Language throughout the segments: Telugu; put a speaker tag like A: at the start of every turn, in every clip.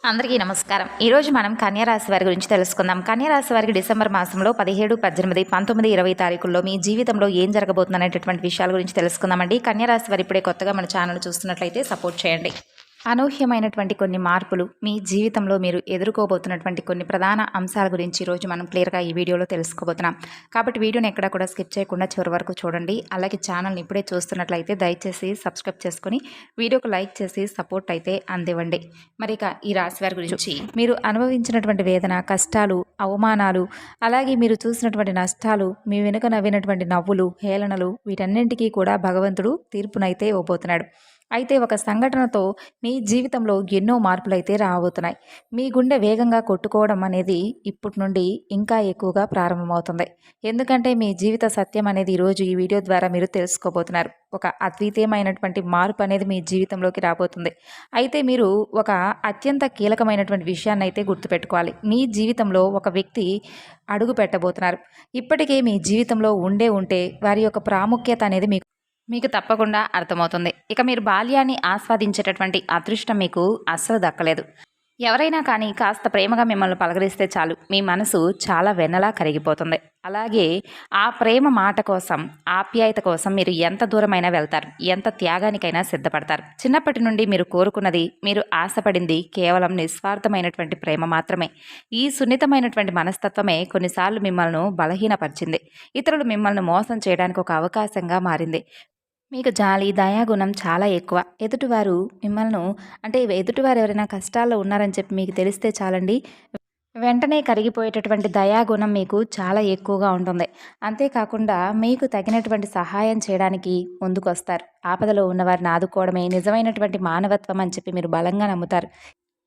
A: అందరికీ నమస్కారం. ఈరోజు మనం కన్యరాశి వారి గురించి తెలుసుకుందాం. కన్యరాశి వారికి డిసెంబర్ మాసంలో 17, 18, 19, 20 తారీఖుల్లో మీ జీవితంలో ఏం జరగబోతుంది అనేటటువంటి విషయాల గురించి తెలుసుకుందామండి. కన్యరాశి వారు ఇప్పుడే కొత్తగా మన ఛానల్ చూస్తున్నట్లయితే సపోర్ట్ చేయండి. అనూహ్యమైనటువంటి కొన్ని మార్పులు మీ జీవితంలో మీరు ఎదుర్కోబోతున్నటువంటి కొన్ని ప్రధాన అంశాల గురించి ఈరోజు మనం క్లియర్గా ఈ వీడియోలో తెలుసుకోబోతున్నాం. కాబట్టి వీడియోని ఎక్కడా కూడా స్కిప్ చేయకుండా చివరి వరకు చూడండి. అలాగే ఛానల్ని ఇప్పుడే చూస్తున్నట్లయితే దయచేసి సబ్స్క్రైబ్ చేసుకుని వీడియోకి లైక్ చేసి సపోర్ట్ అయితే అందివ్వండి. మరి ఇక ఈ రాశి వారి గురించి మీరు అనుభవించినటువంటి వేదన, కష్టాలు, అవమానాలు, అలాగే మీరు చూసినటువంటి నష్టాలు, మీ వెనుక నవ్వినటువంటి నవ్వులు, హేళనలు, వీటన్నింటికీ కూడా భగవంతుడు తీర్పునైతే ఇవ్వబోతున్నాడు. అయితే ఒక సంఘటనతో మీ జీవితంలో ఎన్నో మార్పులైతే రాబోతున్నాయి. మీ గుండె వేగంగా కొట్టుకోవడం అనేది ఇప్పటి నుండి ఇంకా ఎక్కువగా ప్రారంభమవుతుంది. ఎందుకంటే మీ జీవిత సత్యం అనేది ఈరోజు ఈ వీడియో ద్వారా మీరు తెలుసుకోబోతున్నారు. ఒక అద్వితీయమైనటువంటి మార్పు అనేది మీ జీవితంలోకి రాబోతుంది. అయితే మీరు ఒక అత్యంత కీలకమైనటువంటి విషయాన్ని అయితే గుర్తుపెట్టుకోవాలి. మీ జీవితంలో ఒక వ్యక్తి అడుగు పెట్టబోతున్నారు. ఇప్పటికే మీ జీవితంలో ఉంటే వారి యొక్క ప్రాముఖ్యత అనేది మీకు తప్పకుండా అర్థమవుతుంది. ఇక మీరు బాల్యాన్ని ఆస్వాదించేటటువంటి అదృష్టం మీకు అస్సలు దక్కలేదు. ఎవరైనా కానీ కాస్త ప్రేమగా మిమ్మల్ని పలకరిస్తే చాలు మీ మనసు చాలా వెన్నలా కరిగిపోతుంది. అలాగే ఆ ప్రేమ మాట కోసం, ఆప్యాయత కోసం మీరు ఎంత దూరమైనా వెళ్తారు, ఎంత త్యాగానికైనా సిద్ధపడతారు. చిన్నప్పటి నుండి మీరు కోరుకున్నది, మీరు ఆశపడింది కేవలం నిస్వార్థమైనటువంటి ప్రేమ మాత్రమే. ఈ సున్నితమైనటువంటి మనస్తత్వమే కొన్నిసార్లు మిమ్మల్ని బలహీనపరిచింది. ఇతరులు మిమ్మల్ని మోసం చేయడానికి ఒక అవకాశంగా మారింది. మీకు జాలి, దయాగుణం చాలా ఎక్కువ. ఎదుటివారు ఎవరైనా కష్టాల్లో ఉన్నారని చెప్పి మీకు తెలిస్తే చాలండి, వెంటనే కరిగిపోయేటటువంటి దయాగుణం మీకు చాలా ఎక్కువగా ఉంటుంది. అంతేకాకుండా మీకు తగినటువంటి సహాయం చేయడానికి ముందుకొస్తారు. ఆపదలో ఉన్నవారిని ఆదుకోవడమే నిజమైనటువంటి మానవత్వం అని చెప్పి మీరు బలంగా నమ్ముతారు.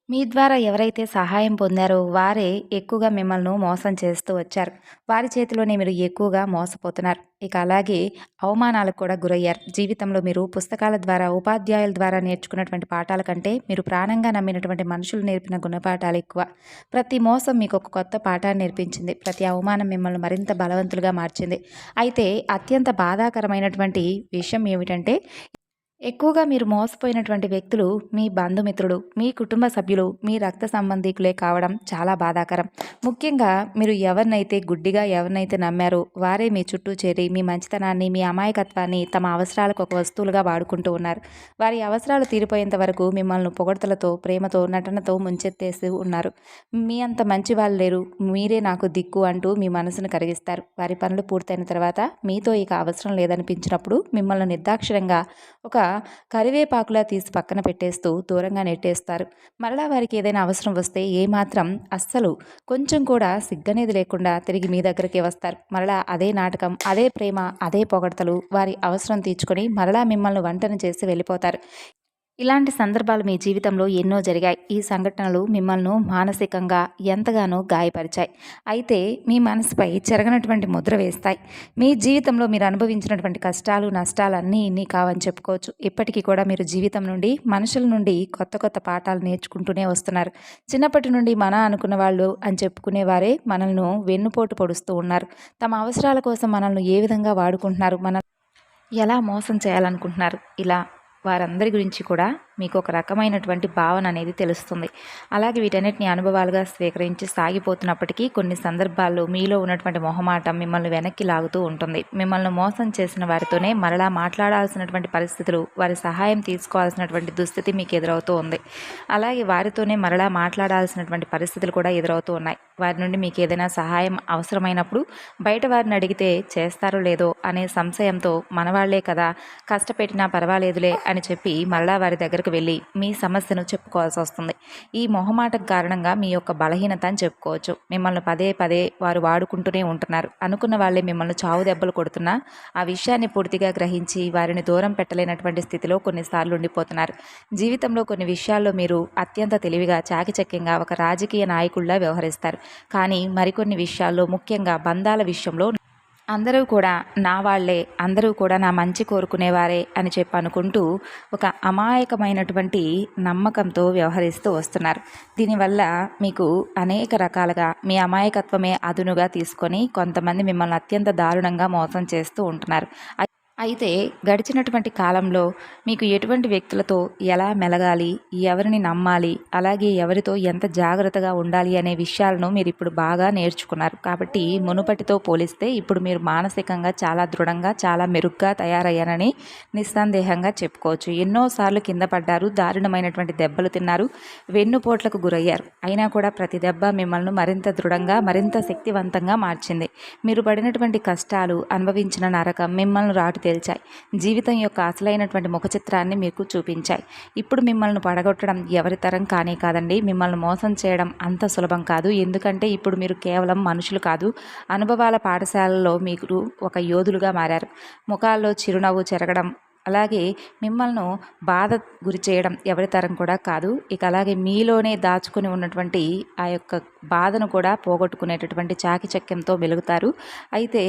A: మీ ద్వారా ఎవరైతే సహాయం పొందారో వారే ఎక్కువగా మిమ్మల్ని మోసం చేస్తూ వచ్చారు. వారి చేతిలోనే మీరు ఎక్కువగా మోసపోతున్నారు. ఇక అలాగే అవమానాలకు కూడా గురయ్యారు. జీవితంలో మీరు పుస్తకాల ద్వారా, ఉపాధ్యాయుల ద్వారా నేర్చుకున్నటువంటి పాఠాల కంటే మీరు ప్రాణంగా నమ్మినటువంటి మనుషులు నేర్పిన గుణపాఠాలు ఎక్కువ. ప్రతి మోసం మీకు ఒక కొత్త పాఠాన్ని నేర్పించింది. ప్రతి అవమానం మిమ్మల్ని మరింత బలవంతులుగా మార్చింది. అయితే అత్యంత బాధాకరమైనటువంటి విషయం ఏమిటంటే, ఎక్కువగా మీరు మోసపోయినటువంటి వ్యక్తులు మీ బంధుమిత్రులు, మీ కుటుంబ సభ్యులు, మీ రక్త సంబంధికులే కావడం చాలా బాధాకరం. ముఖ్యంగా మీరు ఎవరినైతే నమ్మారో వారే మీ చుట్టూ చేరి మీ మంచితనాన్ని, మీ అమాయకత్వాన్ని తమ అవసరాలకు ఒక వస్తువులుగా వాడుకుంటూ ఉన్నారు. వారి అవసరాలు తీరిపోయేంత వరకు మిమ్మల్ని పొగడ్తలతో, ప్రేమతో, నటనతో ముంచెత్తేస్తూ ఉన్నారు. మీ అంత మంచి వాళ్ళు లేరు, మీరే నాకు దిక్కు అంటూ మీ మనసును కరిగిస్తారు. వారి పనులు పూర్తయిన తర్వాత మీతో ఇక అవసరం లేదనిపించినప్పుడు మిమ్మల్ని నిర్దాక్షిణ్యంగా ఒక కరివేపాకులా తీసి పక్కన పెట్టేస్తూ దూరంగా నెట్టేస్తారు. మరలా వారికి ఏదైనా అవసరం వస్తే ఏమాత్రం అస్సలు కొంచెం కూడా సిగ్గనేది లేకుండా తిరిగి మీ దగ్గరికి వస్తారు. మరలా అదే నాటకం, అదే ప్రేమ, అదే పొగడ్తలు, వారి అవసరం తీర్చుకొని మరలా మిమ్మల్ని వంటన చేసి వెళ్ళిపోతారు. ఇలాంటి సందర్భాలు మీ జీవితంలో ఎన్నో జరిగాయి. ఈ సంఘటనలు మిమ్మల్ని మానసికంగా ఎంతగానో గాయపరిచాయి. అయితే మీ మనసుపై చెరగనటువంటి ముద్ర వేస్తాయి. మీ జీవితంలో మీరు అనుభవించినటువంటి కష్టాలు, నష్టాలు అన్నీ ఇన్ని కావని చెప్పుకోవచ్చు. ఇప్పటికీ కూడా మీరు జీవితం నుండి, మనుషుల నుండి కొత్త కొత్త పాఠాలు నేర్చుకుంటూనే వస్తున్నారు. చిన్నప్పటి నుండి అనుకున్న వాళ్ళు అని చెప్పుకునేవారే మనల్ని వెన్నుపోటు పొడుస్తూ ఉన్నారు. తమ అవసరాల కోసం మనల్ని ఏ విధంగా వాడుకుంటున్నారు, ఎలా మోసం చేయాలనుకుంటున్నారు, ఇలా వారందరి గురించి కూడా మీకు ఒక రకమైనటువంటి భావన అనేది తెలుస్తుంది. అలాగే వీటన్నిటిని అనుభవాలుగా స్వీకరించి సాగిపోతున్నప్పటికీ కొన్ని సందర్భాల్లో మీలో ఉన్నటువంటి మొహమాటం మిమ్మల్ని వెనక్కి లాగుతూ ఉంటుంది. మిమ్మల్ని మోసం చేసిన వారితోనే మరలా మాట్లాడాల్సినటువంటి పరిస్థితులు, వారి సహాయం తీసుకోవాల్సినటువంటి దుస్థితి మీకు ఎదురవుతూ ఉంది. అలాగే వారితోనే మరలా మాట్లాడాల్సినటువంటి పరిస్థితులు కూడా ఎదురవుతూ ఉన్నాయి. వారి నుండి మీకు ఏదైనా సహాయం అవసరమైనప్పుడు బయట వారిని అడిగితే చేస్తారో లేదో అనే సంశయంతో మనవాళ్లే కదా, కష్టపెట్టినా పర్వాలేదులే అని చెప్పి మరలా వారి దగ్గరకు వెళ్ళి మీ సమస్యను చెప్పుకోవాల్సి వస్తుంది. ఈ మొహమాటం కారణంగా మీ యొక్క బలహీనత అని చెప్పుకోవచ్చు. మిమ్మల్ని పదే పదే వారు వాడుకుంటూనే ఉంటున్నారు. అనుకున్న వాళ్ళే మిమ్మల్ని చావు దెబ్బలు కొడుతున్నా ఆ విషయాన్ని పూర్తిగా గ్రహించి వారిని దూరం పెట్టలేనటువంటి స్థితిలో కొన్నిసార్లు ఉండిపోతున్నారు. జీవితంలో కొన్ని విషయాల్లో మీరు అత్యంత తెలివిగా, చాకచక్యంగా ఒక రాజకీయ నాయకుల్లా వ్యవహరిస్తారు. కానీ మరికొన్ని విషయాల్లో, ముఖ్యంగా బంధాల విషయంలో అందరూ కూడా నా వాళ్లే, అందరూ కూడా నా మంచి కోరుకునేవారే అని చెప్పి అనుకుంటూ ఒక అమాయకమైనటువంటి నమ్మకంతో వ్యవహరిస్తూ వస్తున్నారు. దీనివల్ల మీకు అనేక రకాలుగా మీ అమాయకత్వమే అదునుగా తీసుకొని కొంతమంది మిమ్మల్ని అత్యంత దారుణంగా మోసం చేస్తూ ఉంటున్నారు. అయితే గడిచినటువంటి కాలంలో మీకు ఎటువంటి వ్యక్తులతో ఎలా మెలగాలి, ఎవరిని నమ్మాలి, అలాగే ఎవరితో ఎంత జాగ్రత్తగా ఉండాలి అనే విషయాలను మీరిప్పుడు బాగా నేర్చుకున్నారు. కాబట్టి మునుపటితో పోలిస్తే ఇప్పుడు మీరు మానసికంగా చాలా దృఢంగా, చాలా మెరుగ్గా తయారయ్యారని నిస్సందేహంగా చెప్పుకోవచ్చు. ఎన్నోసార్లు కింద పడ్డారు, దారుణమైనటువంటి దెబ్బలు తిన్నారు, వెన్నుపోట్లకు గురయ్యారు. అయినా కూడా ప్రతి దెబ్బ మిమ్మల్ని మరింత దృఢంగా, మరింత శక్తివంతంగా మార్చింది. మీరు పడినటువంటి కష్టాలు, అనుభవించిన నరకం మిమ్మల్ని రాటు తేల్చాయి. జీవితం యొక్క అసలైనటువంటి ముఖ చిత్రాన్ని మీకు చూపించాయి. ఇప్పుడు మిమ్మల్ని పడగొట్టడం ఎవరి తరం కానే కాదండి. మిమ్మల్ని మోసం చేయడం అంత సులభం కాదు. ఎందుకంటే ఇప్పుడు మీరు కేవలం మనుషులు కాదు, అనుభవాల పాఠశాలలో మీరు ఒక యోధులుగా మారారు. ముఖాల్లో చిరునవ్వు చెరగడం, అలాగే మిమ్మల్ని బాధ గురి చేయడం ఎవరి తరం కూడా కాదు. ఇక అలాగే మీలోనే దాచుకుని ఉన్నటువంటి ఆ యొక్క బాధను కూడా పోగొట్టుకునేటటువంటి చాకిచక్యంతో వెలుగుతారు. అయితే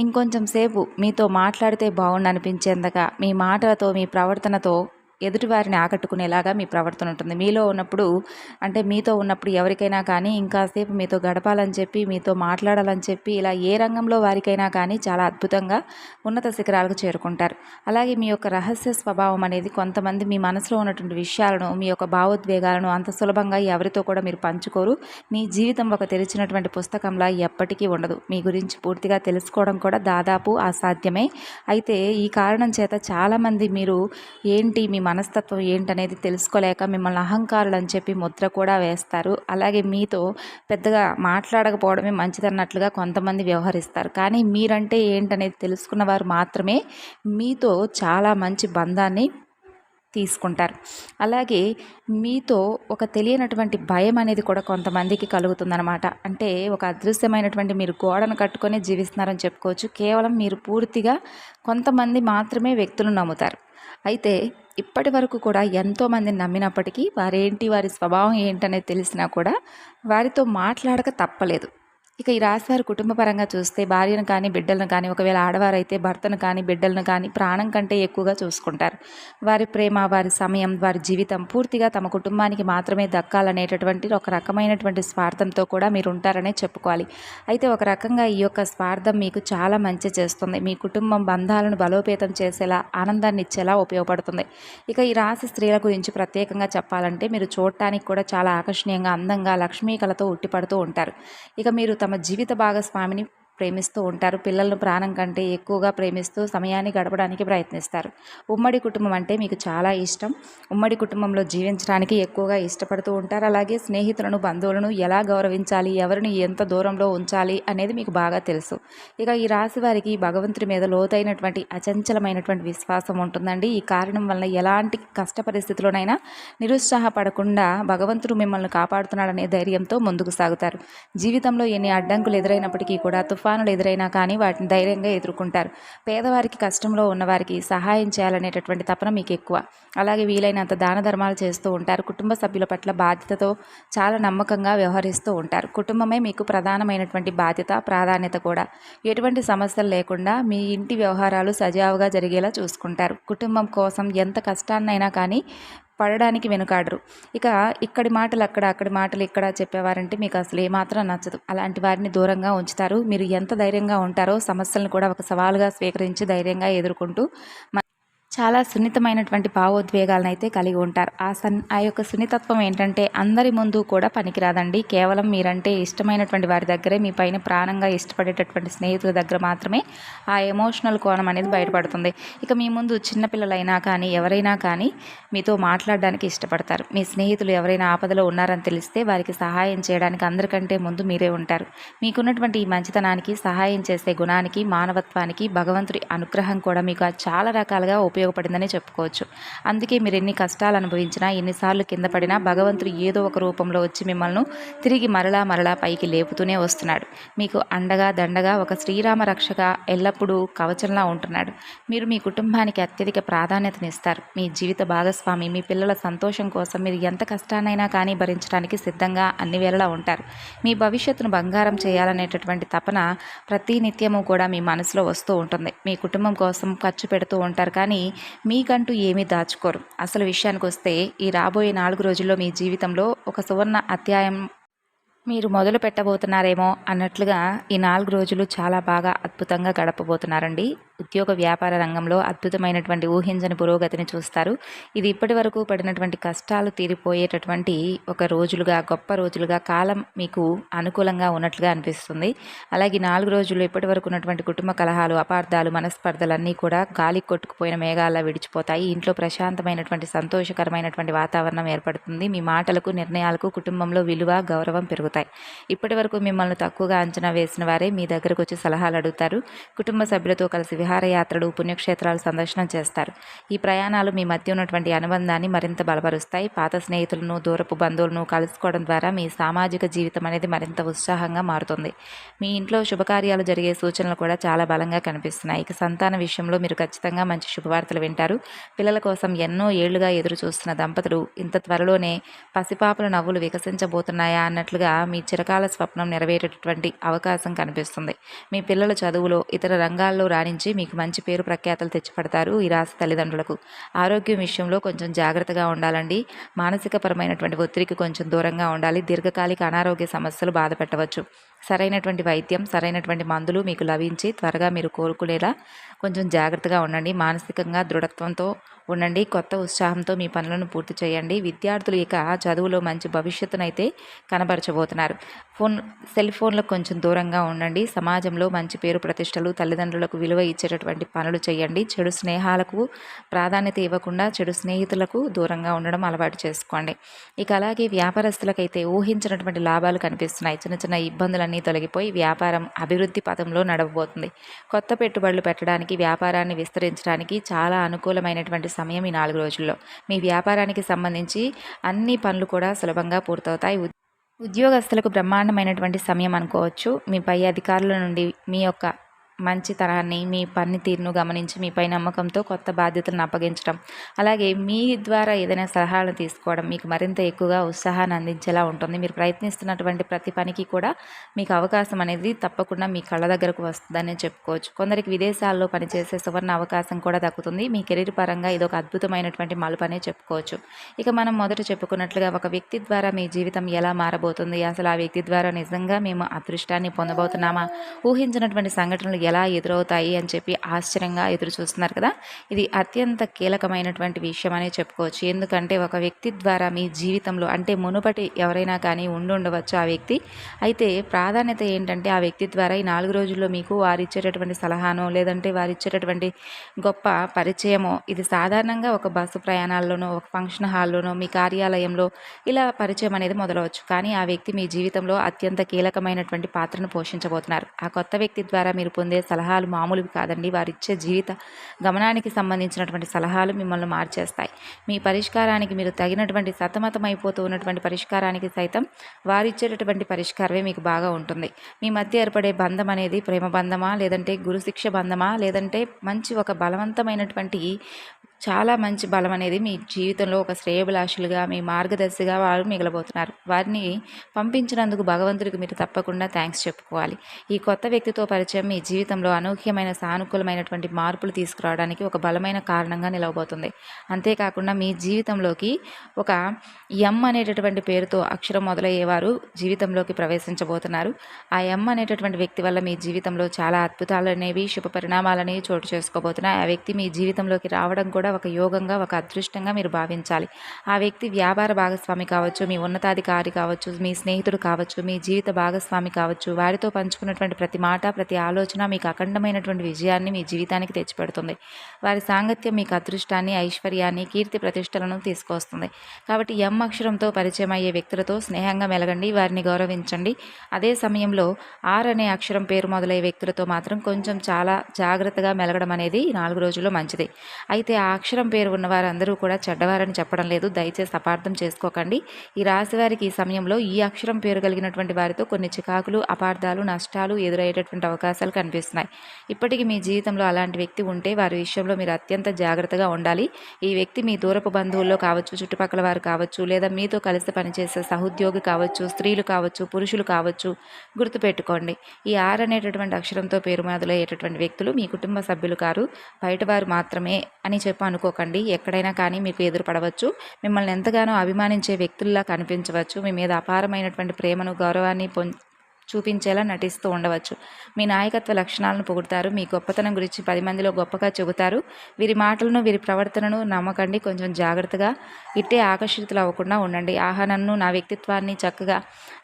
A: ఇంకొంచెం సేపు మీతో మాట్లాడితే బాగుండు అనిపించేంతగా మీ మాటలతో, మీ ప్రవర్తనతో ఎదుటివారిని ఆకట్టుకునేలాగా మీ ప్రవర్తన ఉంటుంది. మీలో ఉన్నప్పుడు, అంటే మీతో ఉన్నప్పుడు ఎవరికైనా కానీ ఇంకాసేపు మీతో గడపాలని చెప్పి, మీతో మాట్లాడాలని చెప్పి, ఇలా ఏ రంగంలో వారికైనా కానీ చాలా అద్భుతంగా ఉన్నత శిఖరాలకు చేరుకుంటారు. అలాగే మీ యొక్క రహస్య స్వభావం అనేది కొంతమంది మీ మనసులో ఉన్నటువంటి విషయాలను, మీ యొక్క భావోద్వేగాలను అంత సులభంగా ఎవరితో కూడా మీరు పంచుకోరు. మీ జీవితం ఒక తెరిచినటువంటి పుస్తకంలా ఎప్పటికీ ఉండదు. మీ గురించి పూర్తిగా తెలుసుకోవడం కూడా దాదాపు అసాధ్యమే. అయితే ఈ కారణం చేత చాలామంది మీరు ఏంటి, మీ మనస్తత్వం ఏంటనేది తెలుసుకోలేక మిమ్మల్ని అహంకారులు అని చెప్పి ముద్ర కూడా వేస్తారు. అలాగే మీతో పెద్దగా మాట్లాడకపోవడమే మంచిదన్నట్లుగా కొంతమంది వ్యవహరిస్తారు. కానీ మీరంటే ఏంటనేది తెలుసుకున్న వారు మాత్రమే మీతో చాలా మంచి బంధాన్ని తీసుకుంటారు. అలాగే మీతో ఒక తెలియనటువంటి భయం అనేది కూడా కొంతమందికి కలుగుతుందన్నమాట. అంటే ఒక అదృశ్యమైనటువంటి మీరు గోడను కట్టుకొని జీవిస్తున్నారని చెప్పుకోవచ్చు. కేవలం మీరు పూర్తిగా కొంతమంది మాత్రమే వ్యక్తులను నమ్ముతారు. అయితే ఇప్పటి వరకు కూడా ఎంతోమందిని నమ్మినప్పటికీ వారేంటి, వారి స్వభావం ఏంటనేది తెలిసినా కూడా వారితో మాట్లాడక తప్పలేదు. ఇక ఈ రాశివారి కుటుంబ పరంగా చూస్తే భార్యను కానీ, బిడ్డలను కానీ, ఒకవేళ ఆడవారైతే భర్తను కానీ, బిడ్డలను కానీ ప్రాణం కంటే ఎక్కువగా చూసుకుంటారు. వారి ప్రేమ, వారి సమయం, వారి జీవితం పూర్తిగా తమ కుటుంబానికి మాత్రమే దక్కాలనేటటువంటి ఒక రకమైనటువంటి స్వార్థంతో కూడా మీరు ఉంటారనే చెప్పుకోవాలి. అయితే ఒక రకంగా ఈ యొక్క స్వార్థం మీకు చాలా మంచి చేస్తుంది. మీ కుటుంబం బంధాలను బలోపేతం చేసేలా, ఆనందాన్ని ఇచ్చేలా ఉపయోగపడుతుంది. ఇక ఈ రాశి స్త్రీల గురించి ప్రత్యేకంగా చెప్పాలంటే మీరు చూడటానికి కూడా చాలా ఆకర్షణీయంగా, అందంగా, లక్ష్మీ కళతో ఉట్టిపడుతూ ఉంటారు. ఇక మీరు తమ జీవిత భాగస్వామిని ప్రేమిస్తూ ఉంటారు. పిల్లలను ప్రాణం కంటే ఎక్కువగా ప్రేమిస్తూ సమయాన్ని గడపడానికి ప్రయత్నిస్తారు. ఉమ్మడి కుటుంబం అంటే మీకు చాలా ఇష్టం. ఉమ్మడి కుటుంబంలో జీవించడానికి ఎక్కువగా ఇష్టపడుతూ ఉంటారు. అలాగే స్నేహితులను, బంధువులను ఎలా గౌరవించాలి, ఎవరిని ఎంత దూరంలో ఉంచాలి అనేది మీకు బాగా తెలుసు. ఇక ఈ రాశి వారికి భగవంతుడి మీద లోతైనటువంటి అచంచలమైనటువంటి విశ్వాసం ఉంటుందండి. ఈ కారణం వల్ల ఎలాంటి కష్ట పరిస్థితుల్లోనైనా నిరుత్సాహపడకుండా భగవంతుడు మిమ్మల్ని కాపాడుతున్నాడనే ధైర్యంతో ముందుకు సాగుతారు. జీవితంలో ఎన్ని అడ్డంకులు ఎదురైనప్పటికీ కూడా తుఫానులు ఎదురైనా కానీ వాటిని ధైర్యంగా ఎదుర్కొంటారు. పేదవారికి, కష్టంలో ఉన్నవారికి సహాయం చేయాలనేటటువంటి తపన మీకు ఎక్కువ. అలాగే వీలైనంత దాన ధర్మాలు చేస్తూ ఉంటారు. కుటుంబ సభ్యుల పట్ల బాధ్యతతో చాలా నమ్మకంగా వ్యవహరిస్తూ ఉంటారు. కుటుంబమే మీకు ప్రధానమైనటువంటి బాధ్యత, ప్రాధాన్యత కూడా. ఎటువంటి సమస్యలు లేకుండా మీ ఇంటి వ్యవహారాలు సజావుగా జరిగేలా చూసుకుంటారు. కుటుంబం కోసం ఎంత కష్టాన్నైనా కానీ పడడానికి వెనుకాడరు. ఇక ఇక్కడి మాటలు అక్కడ, అక్కడి మాటలు ఇక్కడ చెప్పేవారంటే మీకు అసలు ఏమాత్రం నచ్చదు. అలాంటి వారిని దూరంగా ఉంచుతారు. మీరు ఎంత ధైర్యంగా ఉంటారో సమస్యలను కూడా ఒక సవాలుగా స్వీకరించి ధైర్యంగా ఎదుర్కొంటూ చాలా సున్నితమైనటువంటి భావోద్వేగాలను అయితే కలిగి ఉంటారు. ఆ యొక్క సున్నితత్వం ఏంటంటే అందరి ముందు కూడా పనికిరాదండి. కేవలం మీరంటే ఇష్టమైనటువంటి వారి దగ్గరే, మీ పైన ప్రాణంగా ఇష్టపడేటటువంటి స్నేహితుల దగ్గర మాత్రమే ఆ ఎమోషనల్ కోణం అనేది బయటపడుతుంది. ఇక మీ ముందు చిన్నపిల్లలైనా కానీ, ఎవరైనా కానీ మీతో మాట్లాడడానికి ఇష్టపడతారు. మీ స్నేహితులు ఎవరైనా ఆపదలో ఉన్నారని తెలిస్తే వారికి సహాయం చేయడానికి అందరికంటే ముందు మీరే ఉంటారు. మీకున్నటువంటి ఈ మంచితనానికి, సహాయం చేసే గుణానికి, మానవత్వానికి భగవంతుడి అనుగ్రహం కూడా మీకు చాలా రకాలుగా ఉపయోగపడిందని చెప్పుకోవచ్చు. అందుకే మీరు ఎన్ని కష్టాలు అనుభవించినా, ఎన్నిసార్లు కింద పడినా భగవంతుడు ఏదో ఒక రూపంలో వచ్చి మిమ్మల్ని తిరిగి మరలా పైకి లేపుతూనే వస్తున్నాడు. మీకు అండగా, దండగా, ఒక శ్రీరామ రక్షగా ఎల్లప్పుడూ కవచంలా ఉంటున్నాడు. మీరు మీ కుటుంబానికి అత్యధిక ప్రాధాన్యతనిస్తారు. మీ జీవిత భాగస్వామి, మీ పిల్లల సంతోషం కోసం మీరు ఎంత కష్టాన్నైనా కానీ భరించడానికి సిద్ధంగా అన్ని వేళలా ఉంటారు. మీ భవిష్యత్తును బంగారం చేయాలనేటటువంటి తపన ప్రతి నిత్యము కూడా మీ మనసులో వస్తూ ఉంటుంది. మీ కుటుంబం కోసం ఖర్చు పెడుతూ ఉంటారు. కానీ మీకంటూ ఏమీ దాచుకోరు. అసలు విషయానికి వస్తే ఈ రాబోయే 4 రోజుల్లో మీ జీవితంలో ఒక సువర్ణ అధ్యాయం మీరు మొదలు పెట్టబోతున్నారేమో అన్నట్లుగా ఈ 4 రోజులు చాలా బాగా అద్భుతంగా గడపబోతున్నారండి. ఉద్యోగ వ్యాపార రంగంలో అద్భుతమైనటువంటి ఊహించని పురోగతిని చూస్తారు. ఇది ఇప్పటి వరకు పడినటువంటి కష్టాలు తీరిపోయేటటువంటి ఒక రోజులుగా, గొప్ప రోజులుగా కాలం మీకు అనుకూలంగా ఉన్నట్లుగా అనిపిస్తుంది. అలాగే 4 రోజులు ఇప్పటి వరకు ఉన్నటువంటి కుటుంబ కలహాలు, అపార్థాలు, మనస్పర్ధలన్నీ కూడా గాలికి కొట్టుకుపోయిన మేఘాల్లా విడిచిపోతాయి. ఇంట్లో ప్రశాంతమైనటువంటి సంతోషకరమైనటువంటి వాతావరణం ఏర్పడుతుంది. మీ మాటలకు, నిర్ణయాలకు కుటుంబంలో విలువ, గౌరవం పెరుగుతాయి. ఇప్పటి వరకు మిమ్మల్ని తక్కువగా అంచనా వేసిన వారే మీ దగ్గరకు వచ్చి సలహాలు అడుగుతారు. కుటుంబ సభ్యులతో కలిసి విహారయాత్రలు, పుణ్యక్షేత్రాలు సందర్శనం చేస్తారు. ఈ ప్రయాణాలు మీ మధ్య ఉన్నటువంటి అనుబంధాన్ని మరింత బలపరుస్తాయి. పాత స్నేహితులను, దూరపు బంధువులను కలుసుకోవడం ద్వారా మీ సామాజిక జీవితం అనేది మరింత ఉత్సాహంగా మారుతుంది. మీ ఇంట్లో శుభకార్యాలు జరిగే సూచనలు కూడా చాలా బలంగా కనిపిస్తున్నాయి. ఇక సంతాన విషయంలో మీరు ఖచ్చితంగా మంచి శుభవార్తలు వింటారు. పిల్లల కోసం ఎన్నో ఏళ్లుగా ఎదురు చూస్తున్న దంపతులు ఇంత త్వరలోనే పసిపాపల నవ్వులు వికసించబోతున్నాయా అన్నట్లుగా మీ చిరకాల స్వప్నం నెరవేరేటటువంటి అవకాశం కనిపిస్తుంది. మీ పిల్లల చదువులో, ఇతర రంగాల్లో రాణించి మీకు మంచి పేరు ప్రఖ్యాతలు తెచ్చిపెడతారు. ఈ రాశి తల్లిదండ్రులకు ఆరోగ్యం విషయంలో కొంచెం జాగ్రత్తగా ఉండాలండి. మానసికపరమైనటువంటి ఒత్తిడికి కొంచెం దూరంగా ఉండాలి. దీర్ఘకాలిక అనారోగ్య సమస్యలు బాధ పెట్టవచ్చు. సరైనటువంటి వైద్యం, సరైనటువంటి మందులు మీకు లభించి త్వరగా మీరు కోలుకునేలా కొంచెం జాగ్రత్తగా ఉండండి. మానసికంగా దృఢత్వంతో ఉండండి. కొత్త ఉత్సాహంతో మీ పనులను పూర్తి చేయండి. విద్యార్థులు ఇక చదువులో మంచి భవిష్యత్తునైతే కనబరచబోతున్నారు. సెల్ ఫోన్లకు కొంచెం దూరంగా ఉండండి. సమాజంలో మంచి పేరు ప్రతిష్టలు, తల్లిదండ్రులకు విలువ ఇచ్చేటటువంటి పనులు చేయండి. చెడు స్నేహాలకు ప్రాధాన్యత ఇవ్వకుండా చెడు స్నేహితులకు దూరంగా ఉండడం అలవాటు చేసుకోండి. ఇక అలాగే వ్యాపారస్తులకైతే ఊహించినటువంటి లాభాలు కనిపిస్తున్నాయి. చిన్న చిన్న ఇబ్బందులన్నీ తొలగిపోయి వ్యాపారం అభివృద్ధి పథంలో నడవబోతుంది. కొత్త పెట్టుబడులు పెట్టడానికి, వ్యాపారాన్ని విస్తరించడానికి చాలా అనుకూలమైనటువంటి సమయం ఈ 4 రోజుల్లో. మీ వ్యాపారానికి సంబంధించి అన్ని పనులు కూడా సులభంగా పూర్తవుతాయి. ఉద్యోగస్తులకు బ్రహ్మాండమైనటువంటి సమయం అనుకోవచ్చు. మీ పై అధికారుల నుండి మీ యొక్క మంచి తరాన్ని, మీ పనితీరును గమనించి మీపై నమ్మకంతో కొత్త బాధ్యతలను అప్పగించడం, అలాగే మీ ద్వారా ఏదైనా సలహాలను తీసుకోవడం మీకు మరింత ఎక్కువగా ఉత్సాహాన్ని అందించేలా ఉంటుంది. మీరు ప్రయత్నిస్తున్నటువంటి ప్రతి పనికి కూడా మీకు అవకాశం అనేది తప్పకుండా మీ కళ్ళ దగ్గరకు వస్తుందని చెప్పుకోవచ్చు. కొందరికి విదేశాల్లో పనిచేసే సువర్ణ అవకాశం కూడా దక్కుతుంది. మీ కెరీర్ పరంగా ఇదొక అద్భుతమైనటువంటి మలుపనే చెప్పుకోవచ్చు. ఇక మనం మొదట చెప్పుకున్నట్లుగా ఒక వ్యక్తి ద్వారా మీ జీవితం ఎలా మారబోతుంది, అసలు ఆ వ్యక్తి ద్వారా నిజంగా మేము అదృష్టాన్ని పొందబోతున్నామా, ఊహించినటువంటి సంఘటనలు ఎలా ఎదురవుతాయి అని చెప్పి ఆశ్చర్యంగా ఎదురు చూస్తున్నారు కదా. ఇది అత్యంత కీలకమైనటువంటి విషయం అనే చెప్పుకోవచ్చు. ఎందుకంటే ఒక వ్యక్తి ద్వారా మీ జీవితంలో, అంటే మునుపటి ఎవరైనా కానీ ఉండవచ్చు ఆ వ్యక్తి. అయితే ప్రాధాన్యత ఏంటంటే ఆ వ్యక్తి ద్వారా ఈ 4 రోజుల్లో మీకు వారిచ్చేటటువంటి సలహానో, లేదంటే వారిచ్చేటటువంటి గొప్ప పరిచయమో, ఇది సాధారణంగా ఒక బస్సు ప్రయాణాల్లోనో, ఒక ఫంక్షన్ హాల్లోనో, మీ కార్యాలయంలో ఇలా పరిచయం అనేది మొదలవచ్చు. కానీ ఆ వ్యక్తి మీ జీవితంలో అత్యంత కీలకమైనటువంటి పాత్రను పోషించబోతున్నారు. ఆ కొత్త వ్యక్తి ద్వారా మీరు పొందే సలహాలు మామూలువి కాదండి. వారిచ్చే జీవిత గమనానికి సంబంధించినటువంటి సలహాలు మిమ్మల్ని మార్చేస్తాయి. మీ పరిష్కారానికి మీరు తగినటువంటి సతమతమైపోతూ ఉన్నటువంటి పరిష్కారానికి సైతం వారిచ్చేటటువంటి పరిష్కారమే మీకు బాగా ఉంటుంది. మీ మధ్య ఏర్పడే బంధం అనేది ప్రేమ బంధమా, లేదంటే గురుశిక్ష బంధమా, లేదంటే మంచి ఒక బలవంతమైనటువంటి చాలా మంచి బలం అనేది మీ జీవితంలో ఒక శ్రేయోభిలాషులుగా, మీ మార్గదర్శిగా వారు మిగలబోతున్నారు. వారిని పంపించినందుకు భగవంతుడికి మీరు తప్పకుండా థ్యాంక్స్ చెప్పుకోవాలి. ఈ కొత్త వ్యక్తితో పరిచయం మీ జీవితంలో అనూహ్యమైన సానుకూలమైనటువంటి మార్పులు తీసుకురావడానికి ఒక బలమైన కారణంగా నిలవబోతుంది. అంతేకాకుండా మీ జీవితంలోకి ఒక ఎం అనేటటువంటి పేరుతో అక్షరం మొదలయ్యేవారు జీవితంలోకి ప్రవేశించబోతున్నారు. ఆ ఎం అనేటటువంటి వ్యక్తి వల్ల మీ జీవితంలో చాలా అద్భుతాలు అనేవి, శుభ పరిణామాలనేవి చోటు చేసుకోబోతున్నాయి. ఆ వ్యక్తి మీ జీవితంలోకి రావడం కూడా ఒక యోగంగా, ఒక అదృష్టంగా మీరు భావించాలి. ఆ వ్యక్తి వ్యాపార భాగస్వామి కావచ్చు, మీ ఉన్నతాధికారి కావచ్చు, మీ స్నేహితుడు కావచ్చు, మీ జీవిత భాగస్వామి కావచ్చు. వారితో పంచుకున్నటువంటి ప్రతి మాట, ప్రతి ఆలోచన మీకు అఖండమైనటువంటి విజయాన్ని మీ జీవితానికి తెచ్చిపెడుతుంది. వారి సాంగత్యం మీకు అదృష్టాన్ని, ఐశ్వర్యాన్ని, కీర్తి ప్రతిష్టలను తీసుకొస్తుంది. కాబట్టి ఎం అక్షరంతో పరిచయం అయ్యే వ్యక్తులతో స్నేహంగా మెలగండి, వారిని గౌరవించండి. అదే సమయంలో ఆర్ అనే అక్షరం పేరు మొదలయ్యే వ్యక్తులతో మాత్రం కొంచెం చాలా జాగ్రత్తగా మెలగడం అనేది 4 రోజుల్లో మంచిది. అయితే ఆ అక్షరం పేరు ఉన్న వారందరూ కూడా చెడ్డవారని చెప్పడం లేదు. దయచేసి అపార్థం చేసుకోకండి. ఈ రాశి వారికి ఈ సమయంలో ఈ అక్షరం పేరు కలిగినటువంటి వారితో కొన్ని చికాకులు, అపార్థాలు, నష్టాలు ఎదురయ్యేటటువంటి అవకాశాలు కనిపిస్తున్నాయి. ఇప్పటికీ మీ జీవితంలో అలాంటి వ్యక్తి ఉంటే వారి విషయంలో మీరు అత్యంత జాగ్రత్తగా ఉండాలి. ఈ వ్యక్తి మీ దూరపు బంధువుల్లో కావచ్చు, చుట్టుపక్కల వారు కావచ్చు, లేదా మీతో కలిసి పనిచేసే సహోద్యోగి కావచ్చు, స్త్రీలు కావచ్చు, పురుషులు కావచ్చు. గుర్తుపెట్టుకోండి, ఈ ఆర్ అనేటటువంటి అక్షరంతో పేరు మొదలయ్యేటటువంటి వ్యక్తులు మీ కుటుంబ సభ్యులు కారు, బయటవారు మాత్రమే అని అనుకోకండి. ఎక్కడైనా కానీ మీకు ఎదురుపడవచ్చు. మిమ్మల్ని ఎంతగానో అభిమానించే వ్యక్తుల్లా కనిపించవచ్చు. మీ మీద అపారమైనటువంటి ప్రేమను, గౌరవాన్ని చూపించేలా నటిస్తూ ఉండవచ్చు. మీ నాయకత్వ లక్షణాలను పొగుడుతారు. మీ గొప్పతనం గురించి 10 మందిలో గొప్పగా చెబుతారు. వీరి మాటలను వీరి ప్రవర్తనను నమ్మకండి. కొంచెం జాగ్రత్తగా ఇట్టే ఆకర్షితులు అవ్వకుండా ఉండండి. ఆహా, నన్ను నా వ్యక్తిత్వాన్ని చక్కగా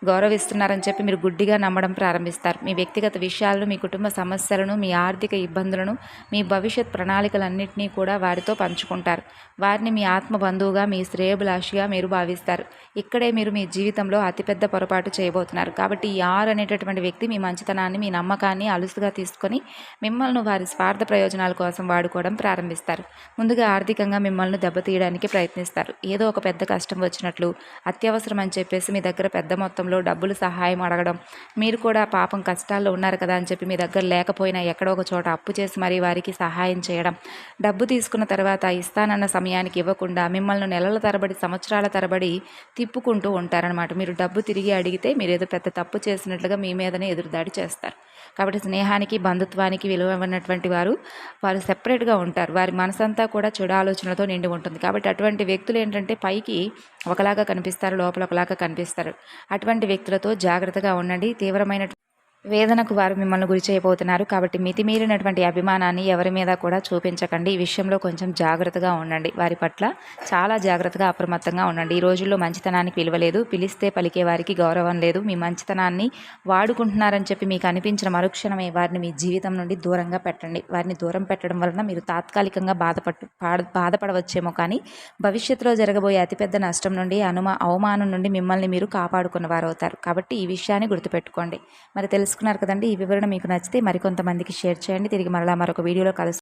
A: గౌరవిస్తున్నారని చెప్పి మీరు గుడ్డిగా నమ్మడం ప్రారంభిస్తారు. మీ వ్యక్తిగత విషయాలను, మీ కుటుంబ సమస్యలను, మీ ఆర్థిక ఇబ్బందులను, మీ భవిష్యత్ ప్రణాళికలన్నింటినీ కూడా వారితో పంచుకుంటారు. వారిని మీ ఆత్మ బంధువుగా, మీ శ్రేయోభిలాషిగా మీరు భావిస్తారు. ఇక్కడే మీరు మీ జీవితంలో అతిపెద్ద పొరపాటు చేయబోతున్నారు. కాబట్టి ఈ 6 అనేటటువంటి వ్యక్తి మీ మంచితనాన్ని, మీ నమ్మకాన్ని అలుసుగా తీసుకొని మిమ్మల్ని వారి స్వార్థ ప్రయోజనాల కోసం వాడుకోవడం ప్రారంభిస్తారు. ముందుగా ఆర్థికంగా మిమ్మల్ని దెబ్బతీయడానికి ప్రయత్నిస్తారు. ఏదో ఒక పెద్ద కష్టం వచ్చినట్లు, అత్యవసరం అని చెప్పేసి మీ దగ్గర పెద్ద మొత్తంలో డబ్బులు సహాయం అడగడం, మీరు కూడా పాపం కష్టాల్లో ఉన్నారు కదా అని చెప్పి మీ దగ్గర లేకపోయినా ఎక్కడో ఒక చోట అప్పు చేసి మరీ వారికి సహాయం చేయడం, డబ్బు తీసుకున్న తర్వాత ఇస్తానన్న సమయానికి ఇవ్వకుండా మిమ్మల్ని నెలల తరబడి, సంవత్సరాల తరబడి తిప్పుకుంటూ ఉంటారనమాట. మీరు డబ్బు తిరిగి అడిగితే మీరు ఏదో పెద్ద తప్పు చేసినట్లుగా మీ మీదనే ఎదురుదాడి చేస్తారు. కాబట్టి స్నేహానికి, బంధుత్వానికి విలువ ఇవ్వనటువంటి వారు సెపరేట్గా ఉంటారు. వారి మనసంతా కూడా చెడు ఆలోచనలతో నిండి ఉంటుంది. కాబట్టి అటువంటి వ్యక్తులు ఏంటంటే పైకి ఒకలాగా కనిపిస్తారు, లోపల ఒకలాగా కనిపిస్తారు. అటువంటి వ్యక్తులతో జాగ్రత్తగా ఉండండి. తీవ్రమైన వేదనకు వారు మిమ్మల్ని గురి చేయబోతున్నారు. కాబట్టి మితిమీరినటువంటి అభిమానాన్ని ఎవరి మీద కూడా చూపించకండి. ఈ విషయంలో కొంచెం జాగ్రత్తగా ఉండండి. వారి పట్ల చాలా జాగ్రత్తగా, అప్రమత్తంగా ఉండండి. ఈ రోజుల్లో మంచితనానికి విలువ లేదు. పిలిస్తే పలికే వారికి గౌరవం లేదు. మీ మంచితనాన్ని వాడుకుంటున్నారని చెప్పి మీకు అనిపించిన మరుక్షణమే వారిని మీ జీవితం నుండి దూరంగా పెట్టండి. వారిని దూరం పెట్టడం వలన మీరు తాత్కాలికంగా బాధపడవచ్చేమో, కానీ భవిష్యత్తులో జరగబోయే అతిపెద్ద నష్టం నుండి, అవమానం నుండి మిమ్మల్ని మీరు కాపాడుకున్న వారు అవుతారు. కాబట్టి ఈ విషయాన్ని గుర్తుపెట్టుకోండి. మరి తెలుసుకున్నారు కదండి. ఈ వివరణ మీకు నచ్చితే మరికొంతమందికి షేర్ చేయండి. తిరిగి మరలా మరొక వీడియోలో కలుసుకుందాం.